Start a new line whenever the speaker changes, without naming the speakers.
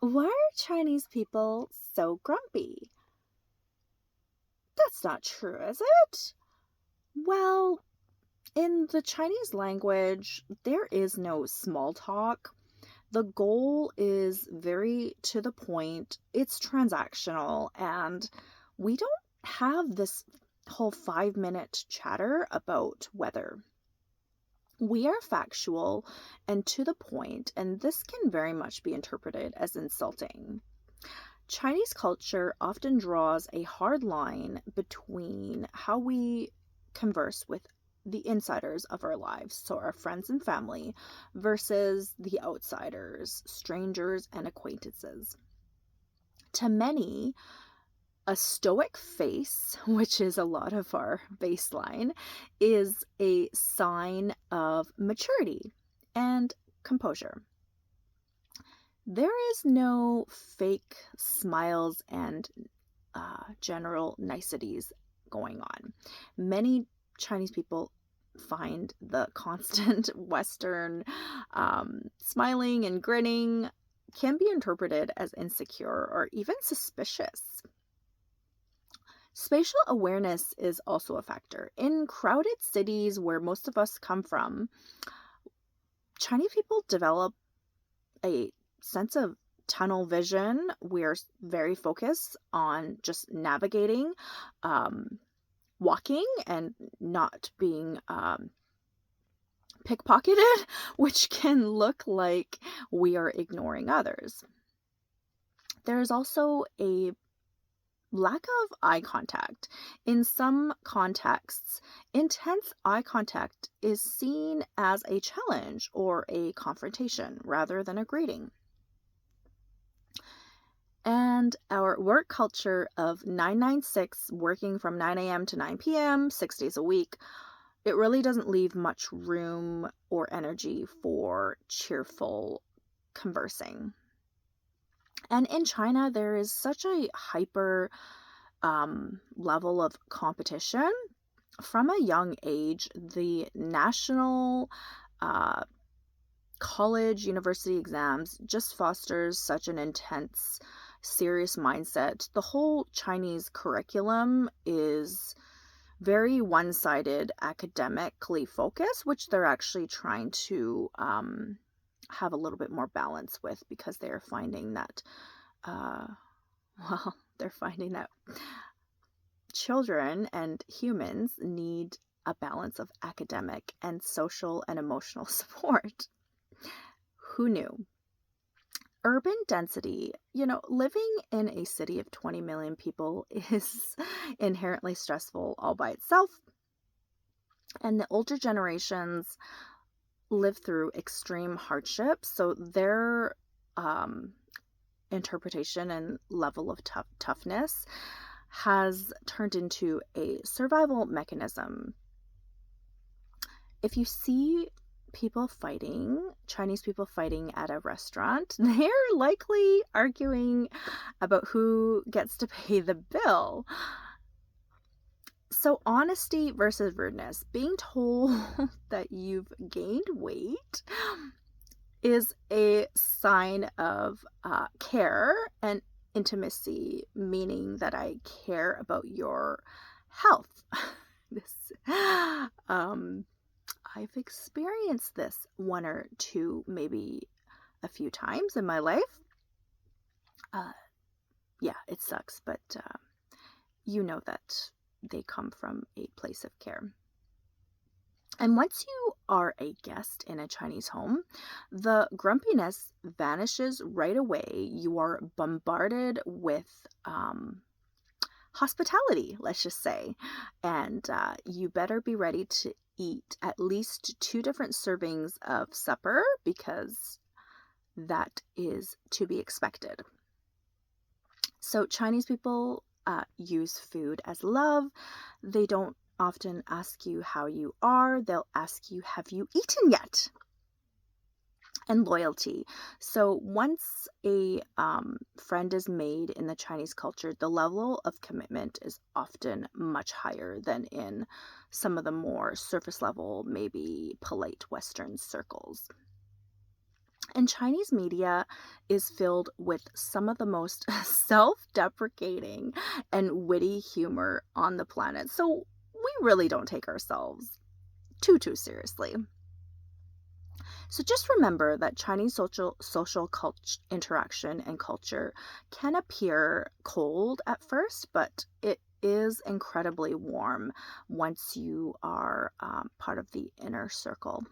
Why are Chinese people so grumpy? That's not true, is it? Well, in the Chinese language, there is no small talk. The goal is very to the point, it's transactional, and we don't have this whole 5-minute chatter about weather. We are factual and to the point, and this can very much be interpreted as insulting. Chinese culture often draws a hard line between how we converse with the insiders of our lives, so our friends and family, versus the outsiders, strangers, and acquaintances. To many, a stoic face, which is a lot of our baseline, is a sign of maturity and composure. There is no fake smiles and general niceties going on. Many Chinese people find the constant Western smiling and grinning can be interpreted as insecure or even suspicious. Spatial awareness is also a factor. In crowded cities where most of us come from, Chinese people develop a sense of tunnel vision. We're very focused on just navigating, walking, and not being pickpocketed, which can look like we are ignoring others. There's also a lack of eye contact. In some contexts, intense eye contact is seen as a challenge or a confrontation rather than a greeting. And our work culture of 996, working from 9 a.m. to 9 p.m., 6 days a week, it really doesn't leave much room or energy for cheerful conversing. And in China, there is such a hyper level of competition. From a young age, the national college, university exams just fosters such an intense, serious mindset. The whole Chinese curriculum is very one-sided, academically focused, which they're actually trying to have a little bit more balance with because they're finding that, they're finding that children and humans need a balance of academic and social and emotional support. Who knew? Urban density, living in a city of 20 million people is inherently stressful all by itself. And the older generations live through extreme hardship, so their interpretation and level of toughness has turned into a survival mechanism. If you see Chinese people fighting at a restaurant, they're likely arguing about who gets to pay the bill. So honesty versus rudeness. Being told that you've gained weight is a sign of care and intimacy, meaning that I care about your health. I've experienced this one or two, maybe a few times in my life. Yeah, it sucks, but you know that they come from a place of care. And once you are a guest in a Chinese home, the grumpiness vanishes right away. You are bombarded with hospitality, let's just say, and you better be ready to eat at least 2 different servings of supper because that is to be expected. So Chinese people use food as love. They don't often ask you how you are. They'll ask you, have you eaten yet? And loyalty. So once a friend is made in the Chinese culture, the level of commitment is often much higher than in some of the more surface level, maybe polite Western circles. And Chinese media is filled with some of the most self deprecating and witty humor on the planet. So we really don't take ourselves too seriously. So just remember that Chinese social interaction and culture can appear cold at first, but it is incredibly warm once you are part of the inner circle.